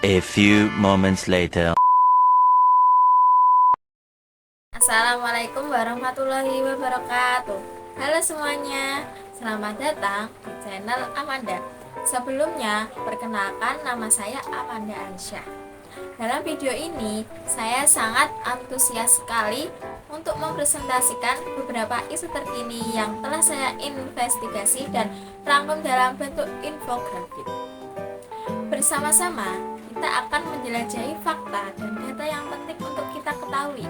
A few moments later. Assalamualaikum warahmatullahi wabarakatuh. Halo semuanya, selamat datang di channel Amanda. Sebelumnya, perkenalkan nama saya Amanda Aisyah. Dalam video ini, saya sangat antusias sekali untuk mempresentasikan beberapa isu terkini yang telah saya investigasi dan rangkum dalam bentuk infografik. Bersama-sama, kita akan menjelajahi fakta dan data yang penting untuk kita ketahui.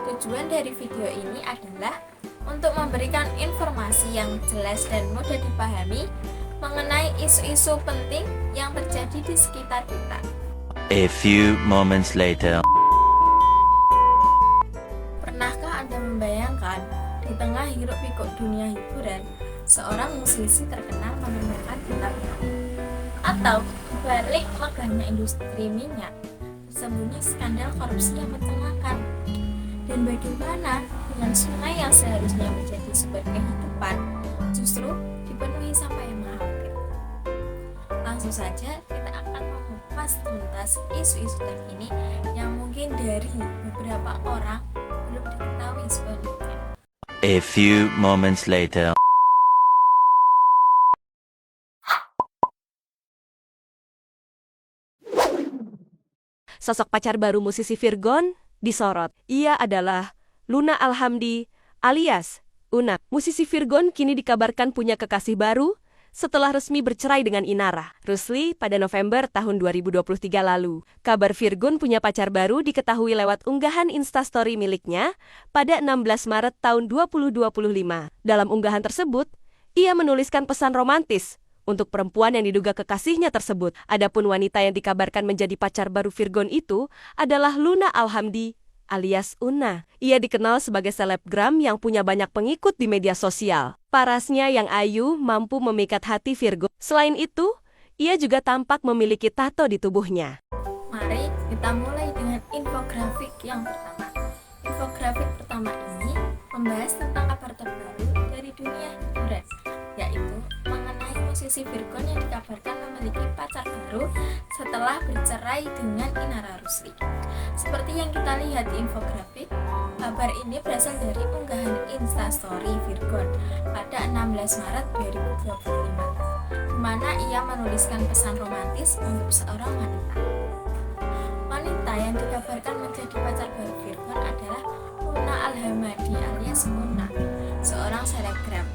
Tujuan dari video ini adalah untuk memberikan informasi yang jelas dan mudah dipahami mengenai isu-isu penting yang terjadi di sekitar kita. A few moments later. Pernahkah Anda membayangkan di tengah hiruk-pikuk dunia hiburan, seorang musisi terkenal memamerkan bintangnya? Atau balik megahnya industri minyak, tersembunyi skandal korupsi yang mencengangkan? Dan bagaimana dengan sungai yang seharusnya menjadi sumber kehidupan justru dipenuhi sampah yang menghampir? Langsung saja kita akan mengupas tuntas isu-isu terkini yang mungkin dari beberapa orang belum diketahui sepenuhnya. A few moments later. Sosok pacar baru musisi Virgon disorot. Ia adalah Luna Alhamdi alias Una. Musisi Virgon kini dikabarkan punya kekasih baru setelah resmi bercerai dengan Inara Rusli pada November tahun 2023 lalu. Kabar Virgon punya pacar baru diketahui lewat unggahan Instastory miliknya pada 16 Maret tahun 2025. Dalam unggahan tersebut, ia menuliskan pesan romantis untuk perempuan yang diduga kekasihnya tersebut. Adapun wanita yang dikabarkan menjadi pacar baru Virgon itu adalah Luna Alhamdi alias Una. Ia dikenal sebagai selebgram yang punya banyak pengikut di media sosial. Parasnya yang ayu mampu memikat hati Virgon. Selain itu, ia juga tampak memiliki tato di tubuhnya. Mari kita mulai dengan infografik yang pertama. Infografik pertama ini membahas tentang kabar terbaru dari dunia hiburan, yaitu mengenai musisi Virgon yang dikabarkan memiliki pacar baru setelah bercerai dengan Inara Rusli. Seperti yang kita lihat di infografik, kabar ini berasal dari unggahan Instastory Virgon pada 16 Maret 2025, di mana ia menuliskan pesan romantis untuk seorang wanita. Wanita yang dikabarkan menjadi pacar baru Virgon adalah Luna Alhamdi alias Una, seorang selebgram.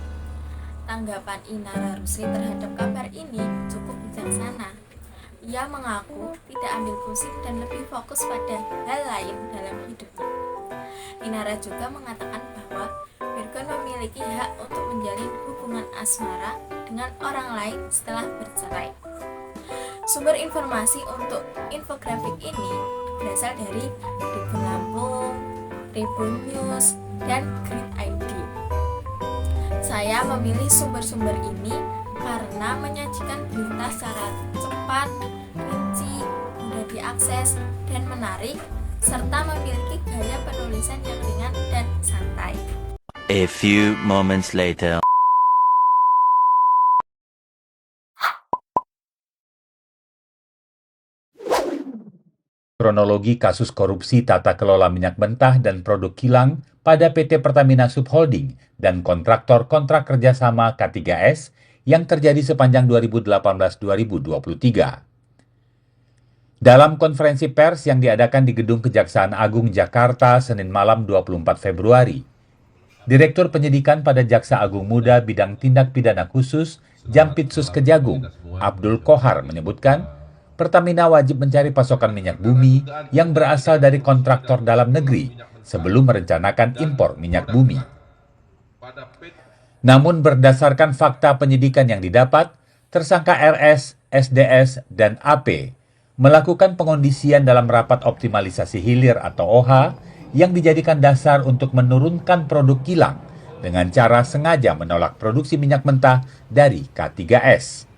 Tanggapan Inara Rusli terhadap kabar ini cukup bijaksana. Ia mengaku tidak ambil pusing dan lebih fokus pada hal lain dalam hidupnya. Inara juga mengatakan bahwa Virgon memiliki hak untuk menjalin hubungan asmara dengan orang lain setelah bercerai. Sumber informasi untuk infografik ini berasal dari Tribun Lampung, Tribun News, dan Grid ID. Saya memilih sumber-sumber ini karena menyajikan berita secara cepat, rinci, mudah diakses, dan menarik, serta memiliki gaya penulisan yang ringan dan santai. A few moments later. Kronologi kasus korupsi tata kelola minyak mentah dan produk kilang pada PT Pertamina Subholding dan kontraktor-kontrak kerjasama K3S yang terjadi sepanjang 2018-2023. Dalam konferensi pers yang diadakan di Gedung Kejaksaan Agung Jakarta Senin malam 24 Februari, Direktur Penyidikan pada Jaksa Agung Muda Bidang Tindak Pidana Khusus Jampitsus Kejagung, Abdul Kohar menyebutkan, Pertamina wajib mencari pasokan minyak bumi yang berasal dari kontraktor dalam negeri sebelum merencanakan impor minyak bumi. Namun berdasarkan fakta penyidikan yang didapat, tersangka RS, SDS, dan AP melakukan pengondisian dalam rapat optimalisasi hilir atau OH yang dijadikan dasar untuk menurunkan produk kilang dengan cara sengaja menolak produksi minyak mentah dari K3S.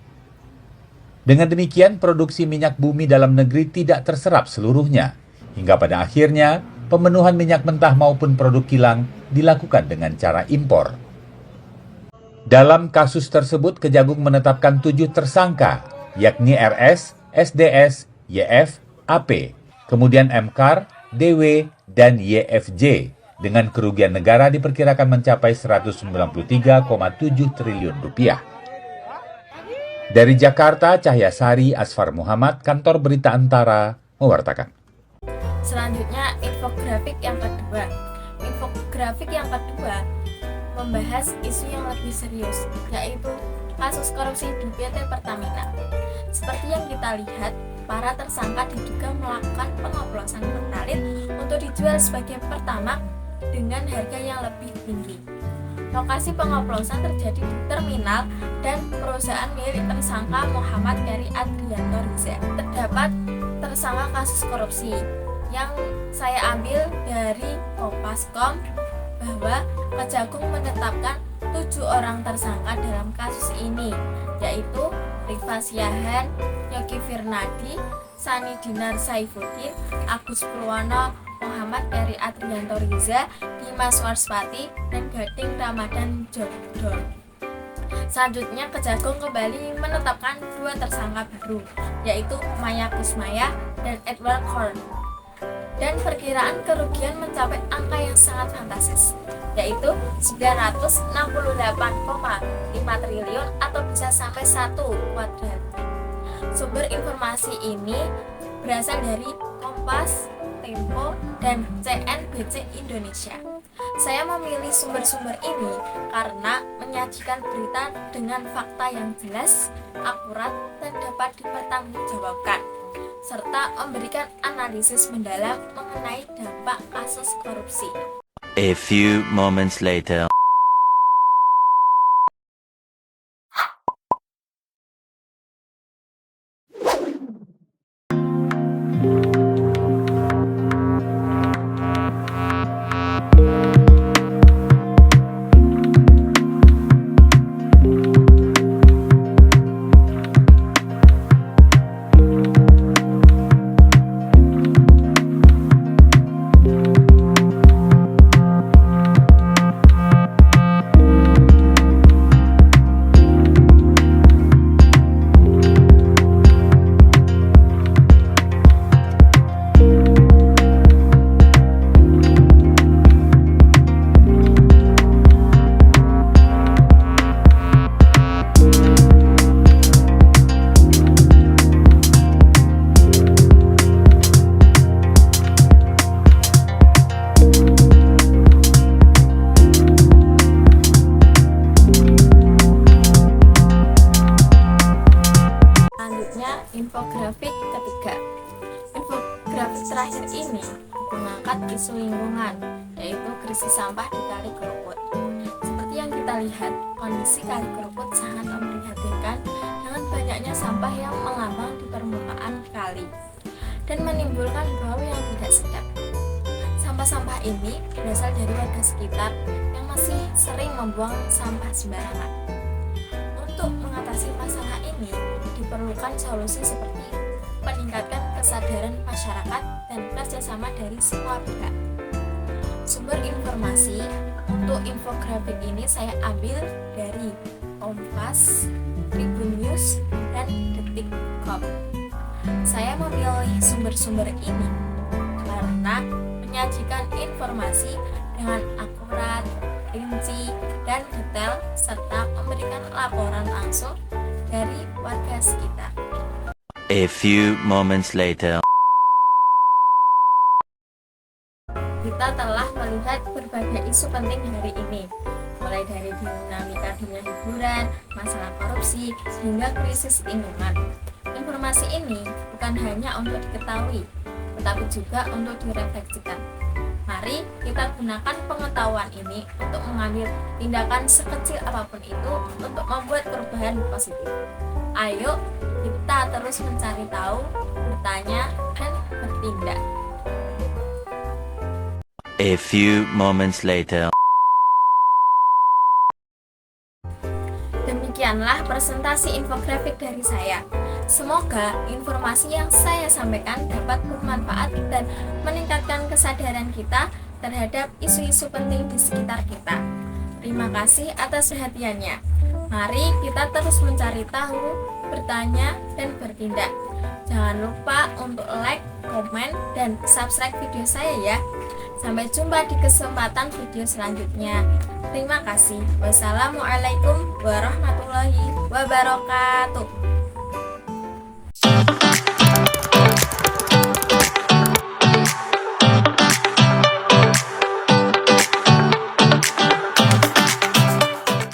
Dengan demikian, produksi minyak bumi dalam negeri tidak terserap seluruhnya, hingga pada akhirnya pemenuhan minyak mentah maupun produk kilang dilakukan dengan cara impor. Dalam kasus tersebut, Kejagung menetapkan 7 tersangka, yakni RS, SDS, YF, AP, kemudian MKAR, DW, dan YFJ dengan kerugian negara diperkirakan mencapai 193,7 triliun rupiah. Dari Jakarta, Cahyasari Asfar Muhammad, Kantor Berita Antara, mewartakan. Selanjutnya, infografik yang kedua. Infografik yang kedua membahas isu yang lebih serius, yaitu kasus korupsi di PT Pertamina. Seperti yang kita lihat, para tersangka diduga melakukan pengoplosan pertalite untuk dijual sebagai Pertamax dengan harga yang lebih tinggi. Lokasi pengoplosan terjadi di terminal dan perusahaan milik tersangka Muhammad Keri Adrianto Riza. Terdapat tersangka kasus korupsi yang saya ambil dari Kompas.com bahwa Kejagung menetapkan 7 orang tersangka dalam kasus ini, yaitu Rifa Siahan, Yogi Firnadi, Sani Dinar Saifuddin, Agus Purwono, Muhammad Keri Adrianto Riza, Dimas Warspati, dan Gading Ramadan Jordon. Selanjutnya, Kejagung kembali menetapkan 2 tersangka baru, yaitu Maya Kusmaya dan Edward Korn. Dan perkiraan kerugian mencapai angka yang sangat fantastis, yaitu 968,5 triliun atau bisa sampai 1 kuadrat. Sumber informasi ini berasal dari Kompas, Tempo, dan CNBC Indonesia. Saya memilih sumber-sumber ini karena menyajikan berita dengan fakta yang jelas, akurat, dan dapat dipertanggungjawabkan, serta memberikan analisis mendalam mengenai dampak kasus korupsi. A few moments later. Infografik ketiga. Infografik terakhir ini mengangkat isu lingkungan, yaitu krisis sampah di Kali Kerukut. Seperti yang kita lihat, kondisi Kali Kerukut sangat memprihatinkan dengan banyaknya sampah yang mengambang di permukaan kali dan menimbulkan bau yang tidak sedap. Sampah-sampah ini berasal dari warga sekitar yang masih sering membuang sampah sembarangan. Untuk mengatasi masalah ini, diperlukan solusi seperti meningkatkan kesadaran masyarakat dan kerjasama dari semua pihak. Sumber informasi untuk infografik ini saya ambil dari Kompas, Tribun News, dan Detik.com. Saya memilih sumber-sumber ini karena menyajikan informasi dengan akurat, rinci, dan detail, serta memberikan laporan langsung dari warga sekitar. A few moments later. Kita telah melihat berbagai isu penting hari ini, mulai dari dinamika dunia hiburan, masalah korupsi, hingga krisis lingkungan. Informasi ini bukan hanya untuk diketahui, tetapi juga untuk direfleksikan. Mari kita gunakan pengetahuan ini untuk mengambil tindakan sekecil apapun itu untuk membuat perubahan positif. Ayo kita terus mencari tahu, bertanya, dan bertindak. A few moments later. Demikianlah presentasi infografik dari saya. Semoga informasi yang saya sampaikan dapat bermanfaat dan meningkatkan kesadaran kita terhadap isu-isu penting di sekitar kita. Terima kasih atas perhatiannya. Mari kita terus mencari tahu, bertanya, dan bertindak. Jangan lupa untuk like, komen, dan subscribe video saya ya. Sampai jumpa di kesempatan video selanjutnya. Terima kasih. Wassalamualaikum warahmatullahi wabarakatuh.